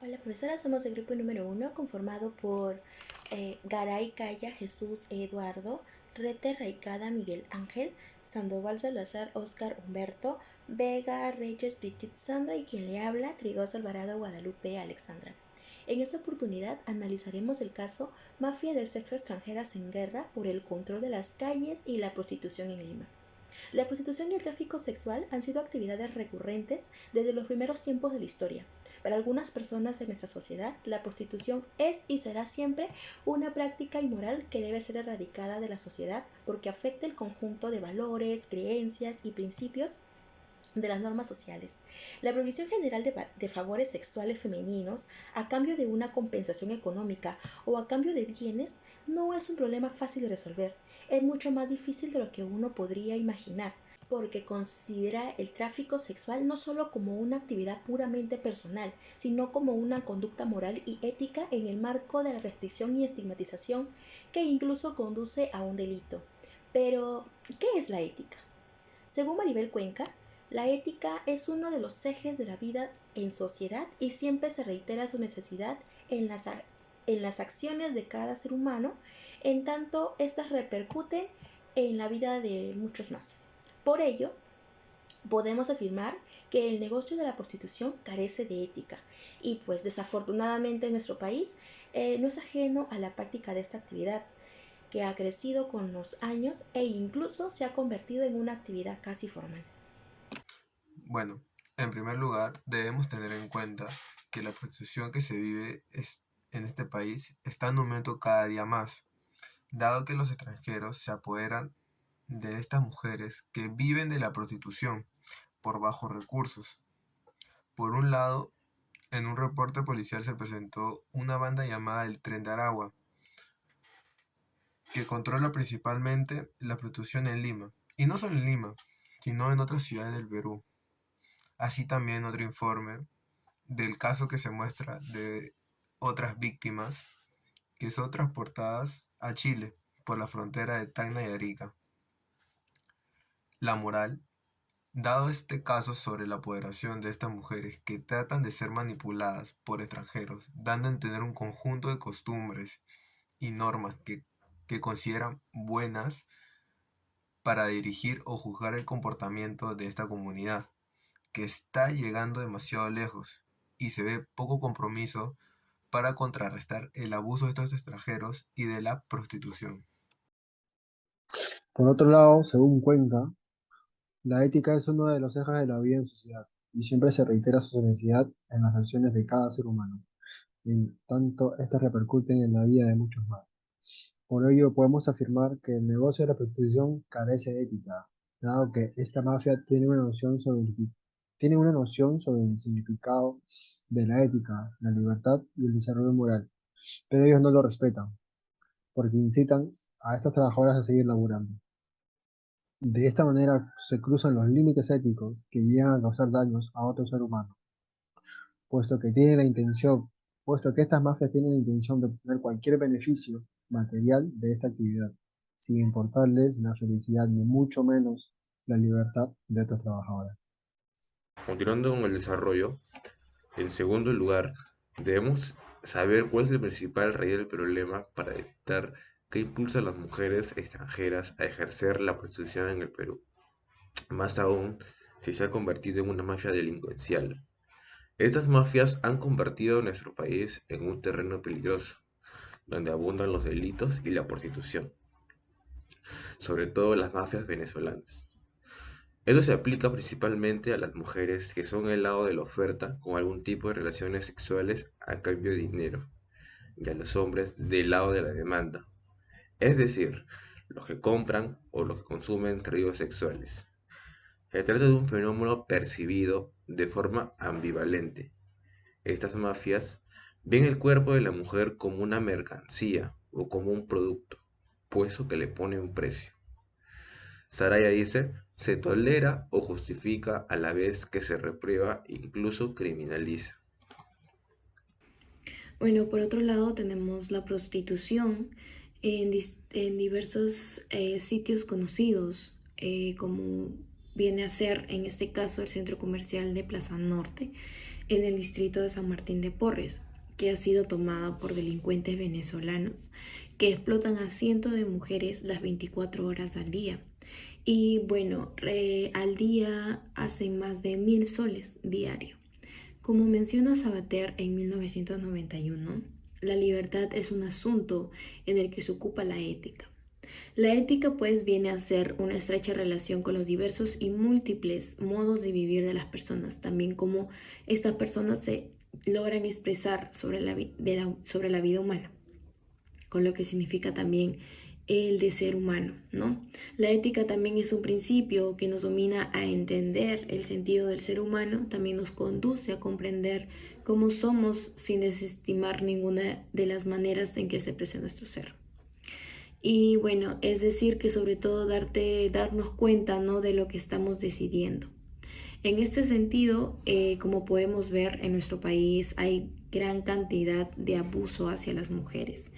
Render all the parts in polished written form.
Hola profesora, somos el grupo número 1 conformado por Garay, Calla, Jesús, Eduardo, Rete, Raicada, Miguel Ángel, Sandoval, Salazar, Oscar, Humberto, Vega, Reyes, Brigitte, Sandra y quien le habla, Trigoso, Alvarado, Guadalupe, Alexandra. En esta oportunidad analizaremos el caso Mafia del sexo extranjeras en guerra por el control de las calles y la prostitución en Lima. La prostitución y el tráfico sexual han sido actividades recurrentes desde los primeros tiempos de la historia. Para algunas personas de nuestra sociedad, la prostitución es y será siempre una práctica inmoral que debe ser erradicada de la sociedad porque afecta el conjunto de valores, creencias y principios de las normas sociales. La provisión general de favores sexuales femeninos a cambio de una compensación económica o a cambio de bienes no es un problema fácil de resolver. Es mucho más difícil de lo que uno podría imaginar, porque considera el tráfico sexual no solo como una actividad puramente personal, sino como una conducta moral y ética en el marco de la restricción y estigmatización que incluso conduce a un delito. Pero, ¿qué es la ética? Según Maribel Cuenca, la ética es uno de los ejes de la vida en sociedad y siempre se reitera su necesidad en las acciones de cada ser humano, en tanto éstas repercuten en la vida de muchos más. Por ello, podemos afirmar que el negocio de la prostitución carece de ética y pues desafortunadamente en nuestro país no es ajeno a la práctica de esta actividad que ha crecido con los años e incluso se ha convertido en una actividad casi formal. Bueno, en primer lugar, debemos tener en cuenta que la prostitución que se vive en este país está en aumento cada día más, dado que los extranjeros se apoderan de estas mujeres que viven de la prostitución por bajos recursos. Por un lado, en un reporte policial se presentó una banda llamada el Tren de Aragua, que controla principalmente la prostitución en Lima, y no solo en Lima, sino en otras ciudades del Perú. Así también otro informe del caso que se muestra de otras víctimas que son transportadas a Chile por la frontera de Tacna y Arica. La moral, dado este caso sobre la apoderación de estas mujeres que tratan de ser manipuladas por extranjeros, dando a entender un conjunto de costumbres y normas que consideran buenas para dirigir o juzgar el comportamiento de esta comunidad, que está llegando demasiado lejos y se ve poco compromiso para contrarrestar el abuso de estos extranjeros y de la prostitución. Por otro lado, según Cuenca, la ética es uno de los ejes de la vida en sociedad y siempre se reitera su necesidad en las acciones de cada ser humano, en tanto estas repercuten en la vida de muchos más. Por ello, podemos afirmar que el negocio de la prostitución carece de ética, dado que esta mafia tiene una noción sobre el significado de la ética, la libertad y el desarrollo moral, pero ellos no lo respetan, porque incitan a estas trabajadoras a seguir laburando. De esta manera se cruzan los límites éticos que llegan a causar daños a otro ser humano, puesto que tienen la intención, puesto que estas mafias tienen la intención de obtener cualquier beneficio material de esta actividad, sin importarles la felicidad ni mucho menos la libertad de estas trabajadoras. Continuando con el desarrollo, en segundo lugar, debemos saber cuál es el principal raíz del problema para detectar qué impulsa a las mujeres extranjeras a ejercer la prostitución en el Perú. Más aún, si se ha convertido en una mafia delincuencial. Estas mafias han convertido a nuestro país en un terreno peligroso, donde abundan los delitos y la prostitución, sobre todo las mafias venezolanas. Esto se aplica principalmente a las mujeres que son el lado de la oferta con algún tipo de relaciones sexuales a cambio de dinero, y a los hombres del lado de la demanda, es decir, los que compran o los que consumen servicios sexuales. Se trata de un fenómeno percibido de forma ambivalente. Estas mafias ven el cuerpo de la mujer como una mercancía o como un producto, puesto que le pone un precio. Saraya dice, se tolera o justifica a la vez que se reprueba e incluso criminaliza. Bueno, por otro lado tenemos la prostitución en diversos sitios conocidos, como viene a ser en este caso el centro comercial de Plaza Norte, en el distrito de San Martín de Porres, que ha sido tomada por delincuentes venezolanos que explotan a cientos de mujeres las 24 horas al día. Y bueno, al día hacen más de 1000 soles diario. Como menciona Sabater en 1991, la libertad es un asunto en el que se ocupa la ética. La ética pues viene a ser una estrecha relación con los diversos y múltiples modos de vivir de las personas, también como estas personas se logran expresar sobre la vida humana, con lo que significa también el de ser humano, ¿no? La ética también es un principio que nos domina a entender el sentido del ser humano, también nos conduce a comprender cómo somos sin desestimar ninguna de las maneras en que se presenta nuestro ser. Y bueno, es decir que sobre todo darnos cuenta, ¿no?, de lo que estamos decidiendo. En este sentido, como podemos ver en nuestro país, hay gran cantidad de abuso hacia las mujeres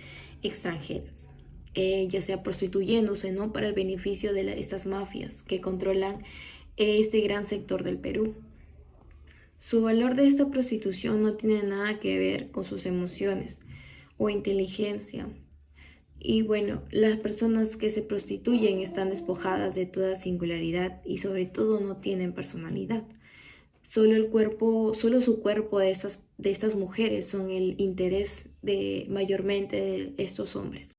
extranjeras, ya sea prostituyéndose, ¿no?, para el beneficio de estas mafias que controlan este gran sector del Perú. Su valor de esta prostitución no tiene nada que ver con sus emociones o inteligencia. Y bueno, las personas que se prostituyen están despojadas de toda singularidad y sobre todo no tienen personalidad. Solo su cuerpo de estas mujeres son el interés de mayormente de estos hombres.